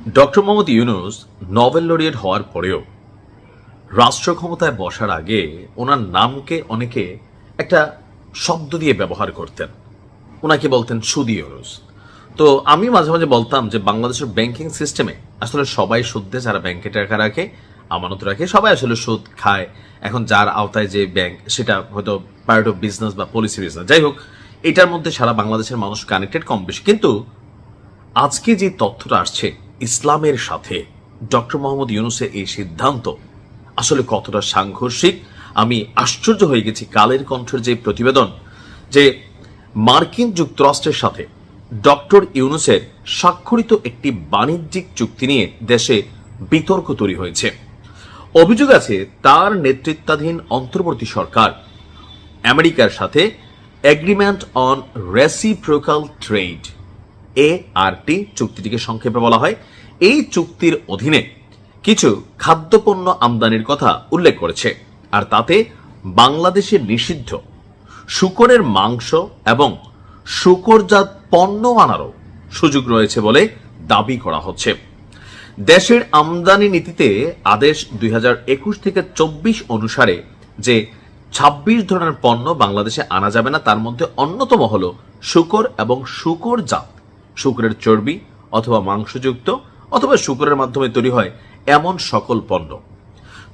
Doctor Mohammad Yunus Nobel laureate হওয়ার পরেও রাষ্ট্র ক্ষমতায় বসার আগে ওনার নামকে অনেকে একটা শব্দ দিয়ে ব্যবহার করতেন। ওনাকে বলতেন সুদি ইউনূস। তো আমি মাঝে মাঝে বলতাম যে বাংলাদেশের ব্যাংকিং সিস্টেমে আসলে সবাই সুদ দেয়, যারা ব্যাংকে টাকা রাখে, আমানত রাখে, সবাই আসলে সুদ খায়। এখন যার আওতায় যে ব্যাংক, সেটা হয়তো পার্ট অফ বিজনেস বা পলিসি বিজনেস, যাই হোক, এটার মধ্যে সারা বাংলাদেশের মানুষ কানেক্টেড কম বেশি। কিন্তু আজকে যে তথ্যটা আসছে ইসলামের সাথে ডক্টর মোহাম্মদ ইউনূসের এই সিদ্ধান্ত আসলে কতটা সাংঘর্ষিক, আমি আশ্চর্য হয়ে গেছি। কালের কণ্ঠের যে প্রতিবেদন, যে মার্কিন যুক্তরাষ্ট্রের সাথে ডক্টর ইউনূসের স্বাক্ষরিত একটি বাণিজ্যিক চুক্তি নিয়ে দেশে বিতর্ক তৈরি হয়েছে। অভিযোগ আছে তার নেতৃত্বাধীন অন্তর্বর্তী সরকার আমেরিকার সাথে agreement on reciprocal trade, ART চুক্তিটিকে সংক্ষেপে বলা হয়, এই চুক্তির অধীনে কিছু খাদ্যপণ্য আমদানির কথা উল্লেখ করেছে। আর তাতে বাংলাদেশে নিষিদ্ধ শূকরের মাংস এবং শূকরজাত পণ্য আনারও সুযোগ রয়েছে বলে দাবি করা হচ্ছে। দেশের আমদানি নীতিতে আদেশ 2021 থেকে 24 অনুসারে যে 26 ধরনের পণ্য বাংলাদেশে আনা যাবে না, তার মধ্যে অন্যতম হল শূকর এবং শূকরজাত, শূকরের চর্বি অথবা মাংসযুক্ত অথবা শূকরের মাধ্যমে তৈরি হয় এমন সকল পণ্য।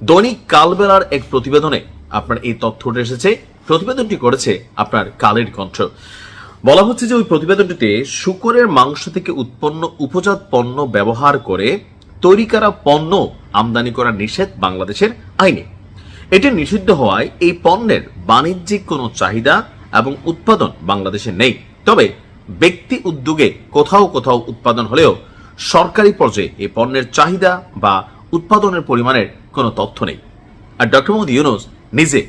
দৈনিক কালবেলার এক প্রতিবেদনে আপনার এই তথ্য উঠে এসেছে। প্রতিবেদনটি করেছে আপনার কালের কণ্ঠ। বলা হচ্ছে যে ওই প্রতিবেদনটিতে শূকরের মাংস থেকে উৎপন্ন উপজাত পণ্য ব্যবহার করে তৈরি করা পণ্য আমদানি করা নিষেধ বাংলাদেশের আইনে। এটি নিষিদ্ধ হওয়ায় এই পণ্যের বাণিজ্যিক কোনো চাহিদা এবং উৎপাদন বাংলাদেশে নেই। তবে ব্যক্তি উদ্যোগে কোথাও কোথাও উৎপাদন হলেও সরকারি পর্যায়ে এই পণ্যের চাহিদা বা উৎপাদনের পরিমাণের কোনো তথ্য নেই। আর ডক্টর মোহাম্মদ ইউনূস নিজে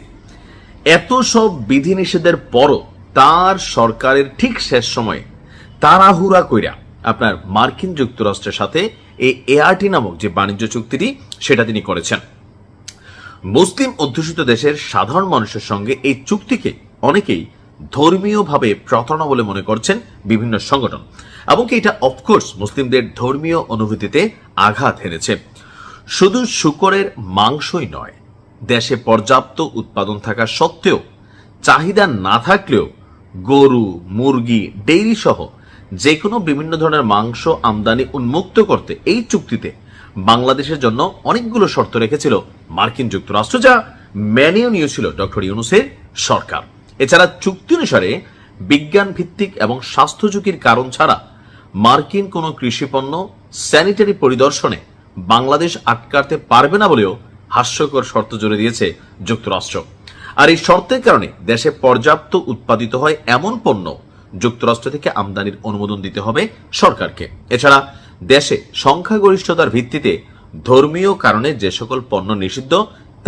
এত সব বিধিনিষেধের পরও তার সরকারের ঠিক শেষ সময়ে তাড়াহুড়া কইরা আপনার মার্কিন যুক্তরাষ্ট্রের সাথে এই ART নামক যে বাণিজ্য চুক্তিটি, সেটা তিনি করেছেন। মুসলিম অধ্যুষিত দেশের সাধারণ মানুষের সঙ্গে এই চুক্তিকে অনেকেই ধর্মীয়ভাবে প্রতারণা বলে মনে করছেন বিভিন্ন সংগঠন, এবং এটা অফকোর্স মুসলিমদের ধর্মীয় অনুভূতিতে আঘাত হেনেছে। শুধু শূকরের মাংসই নয়, দেশে পর্যাপ্ত উৎপাদন থাকা সত্ত্বেও চাহিদা না থাকলেও গরু, মুরগি, ডেইরি সহ যে কোনো বিভিন্ন ধরনের মাংস আমদানি উন্মুক্ত করতে এই চুক্তিতে বাংলাদেশের জন্য অনেকগুলো শর্ত রেখেছিল মার্কিন যুক্তরাষ্ট্র, যা মেনেও নিয়েছিল ডক্টর ইউনূসের সরকার। এছাড়া চুক্তি অনুসারে বিজ্ঞান ভিত্তিক এবং স্বাস্থ্য ঝুঁকির কারণ ছাড়া মার্কিন কোনো কৃষিপণ্য স্যানিটারি পরিদর্শনে বাংলাদেশ আটকাতে পারবে না বলেও হাস্যকর শর্ত জুড়ে দিয়েছে যুক্তরাষ্ট্র। আর এই শর্তের কারণে দেশে পর্যাপ্ত উৎপাদিত হয় এমন পণ্য যুক্তরাষ্ট্র থেকে আমদানির অনুমোদন দিতে হবে সরকারকে। এছাড়া দেশে সংখ্যাগরিষ্ঠতার ভিত্তিতে ধর্মীয় কারণে যে সকল পণ্য নিষিদ্ধ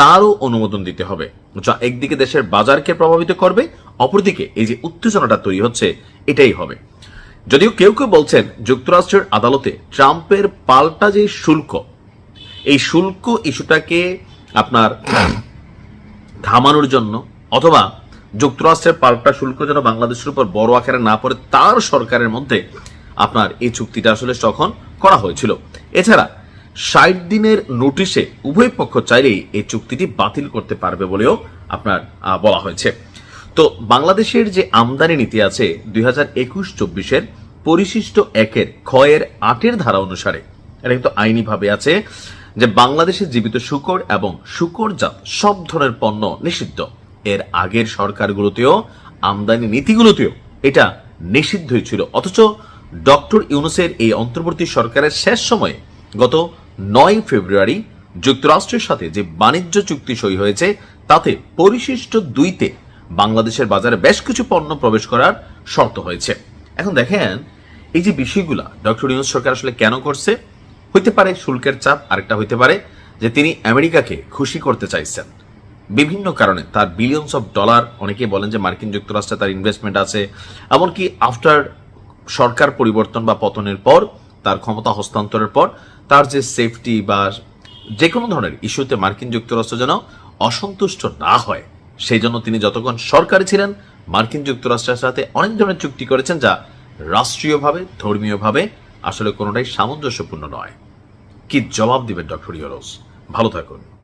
তারও অনুমোদন দিতে হবে, যা একদিকে দেশের বাজারকে প্রভাবিত করবে, অপরদিকে এই যে উত্তেজনাটা তৈরি হচ্ছে এটাই হবে। যদিও কেউ কেউ বলছেন যুক্তরাষ্ট্রের আদালতে ট্রাম্পের পাল্টা যে শুল্ক, এই শুল্ক ইস্যুটাকে আপনার থামানোর জন্য অথবা যুক্তরাষ্ট্রের পাল্টা শুল্ক যেন বাংলাদেশের উপর বড় আকারে না পড়ে তার সরকারের মধ্যে আপনার এই চুক্তিটা আসলে তখন করা হয়েছিল। এছাড়া 60 দিনের নোটিশে উভয় পক্ষ চাইলেই এই চুক্তিটি বাতিল করতে পারবে বলেও আপনার বলা হয়েছে। তো বাংলাদেশের যে আমদানি নীতি আছে 2021-24 পরিশিষ্ট 1 ক্ষয়ের 8 ধারা অনুসারে, এটা কিন্তু আইনিভাবে আছে যে বাংলাদেশে জীবিত শূকর এবং শূকরজাত সব ধরনের পণ্য নিষিদ্ধ। এর আগের সরকারগুলোতেও আমদানি নীতিগুলোতেও এটা নিষিদ্ধই ছিল। অথচ ডক্টর ইউনূসের এই অন্তর্বর্তী সরকারের শেষ সময়ে গত 9 ফেব্রুয়ারি যুক্তরাষ্ট্রের সাথে যে বাণিজ্য চুক্তি সই হয়েছে, তাতে পরিশিষ্ট 2তে বাংলাদেশের বাজারে বেশ কিছু পণ্য প্রবেশ করার শর্ত হয়েছে। এখন দেখেন এই যে বিষয়গুলা ডক্টর ইউনূস সরকার আসলে কেন করছে। হইতে পারে শুল্কের চাপ, আরেকটা হইতে পারে যে তিনি আমেরিকাকে খুশি করতে চাইছেন বিভিন্ন কারণে। তার বিলিয়নস অফ ডলার, অনেকে বলেন যে মার্কিন যুক্তরাষ্ট্রে তার ইনভেস্টমেন্ট আছে, এমনকি আফটার সরকার পরিবর্তন বা পতনের পর, তার ক্ষমতা হস্তান্তরের পর তার যে সেফটি বা যে কোনো ধরনের ইস্যুতে মার্কিন যুক্তরাষ্ট্র যেন অসন্তুষ্ট না হয়, সেই জন্য তিনি যতক্ষণ সরকারে ছিলেন মার্কিন যুক্তরাষ্ট্রের সাথে অনেক ধরনের চুক্তি করেছেন, যা রাষ্ট্রীয়ভাবে, ধর্মীয়ভাবে আসলে কোনোটাই সামঞ্জস্যপূর্ণ নয়। কি জবাব দিবেন ডক্টর ইউনূস? ভালো থাকুন।